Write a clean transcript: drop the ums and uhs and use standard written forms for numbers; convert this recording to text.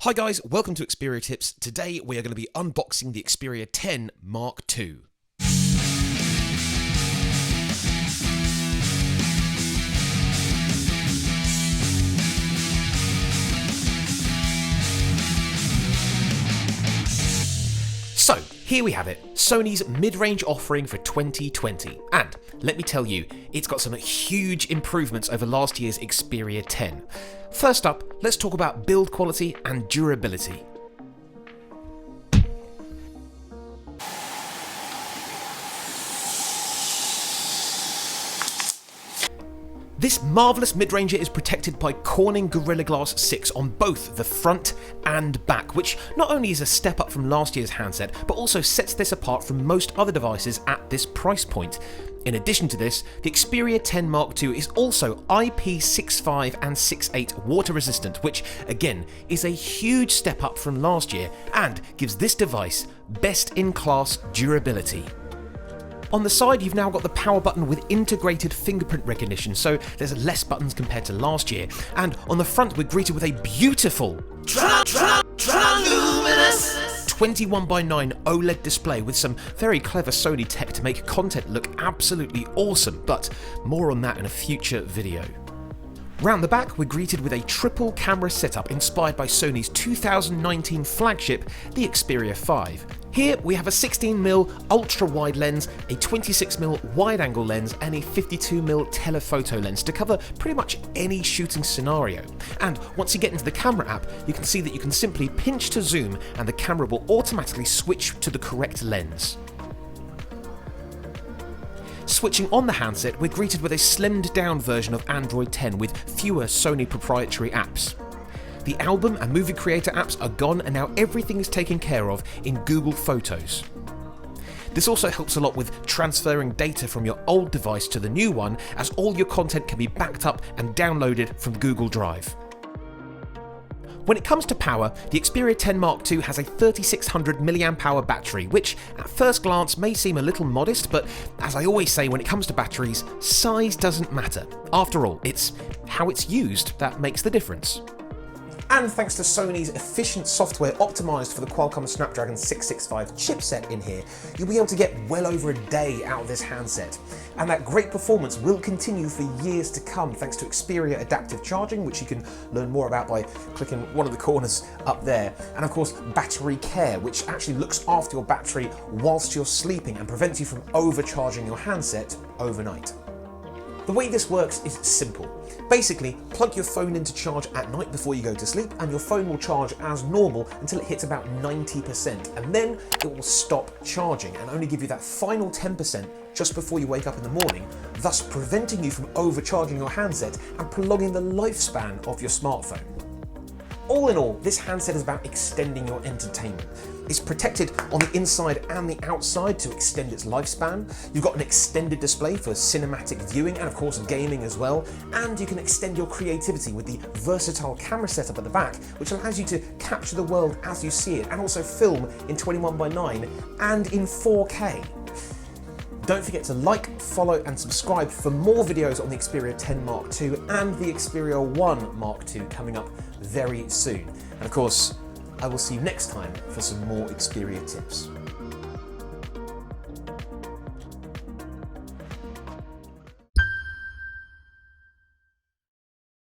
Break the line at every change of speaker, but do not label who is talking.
Hi guys, welcome to Xperia Tips. Today we are going to be unboxing the Xperia 10 Mark II. So, here we have it, Sony's mid-range offering for 2020, and let me tell you, it's got some huge improvements over last year's Xperia 10. First up, let's talk about build quality and durability. This marvellous mid-ranger is protected by Corning Gorilla Glass 6 on both the front and back, which not only is a step up from last year's handset, but also sets this apart from most other devices at this price point. In addition to this, the Xperia 10 Mark II is also IP65 and 68 water resistant, which again is a huge step up from last year and gives this device best-in-class durability. On the side, you've now got the power button with integrated fingerprint recognition, so there's less buttons compared to last year. And on the front, we're greeted with a beautiful 21:9 OLED display with some very clever Sony tech to make content look absolutely awesome, but more on that in a future video. Round the back, we're greeted with a triple camera setup inspired by Sony's 2019 flagship, the Xperia 5. Here we have a 16mm ultra-wide lens, a 26mm wide-angle lens and a 52mm telephoto lens to cover pretty much any shooting scenario. And once you get into the camera app, you can see that you can simply pinch to zoom and the camera will automatically switch to the correct lens. Switching on the handset, we're greeted with a slimmed down version of Android 10 with fewer Sony proprietary apps. The album and movie creator apps are gone and now everything is taken care of in Google Photos. This also helps a lot with transferring data from your old device to the new one, as all your content can be backed up and downloaded from Google Drive. When it comes to power, the Xperia 10 Mark II has a 3600 mAh battery, which at first glance may seem a little modest, but as I always say when it comes to batteries, size doesn't matter. After all, it's how it's used that makes the difference. And thanks to Sony's efficient software optimised for the Qualcomm Snapdragon 665 chipset in here, you'll be able to get well over a day out of this handset. And that great performance will continue for years to come thanks to Xperia adaptive charging, which you can learn more about by clicking one of the corners up there. And of course, battery care, which actually looks after your battery whilst you're sleeping and prevents you from overcharging your handset overnight. The way this works is simple. Basically, plug your phone into charge at night before you go to sleep and your phone will charge as normal until it hits about 90%, and then it will stop charging and only give you that final 10% just before you wake up in the morning, thus preventing you from overcharging your handset and prolonging the lifespan of your smartphone. All in all, this handset is about extending your entertainment. It's protected on the inside and the outside to extend its lifespan. You've got an extended display for cinematic viewing and of course gaming as well. And you can extend your creativity with the versatile camera setup at the back, which allows you to capture the world as you see it and also film in 21:9 and in 4K. Don't forget to like, follow and subscribe for more videos on the Xperia 10 Mark II and the Xperia 1 Mark II coming up very soon. And of course, I will see you next time for some more Xperia tips.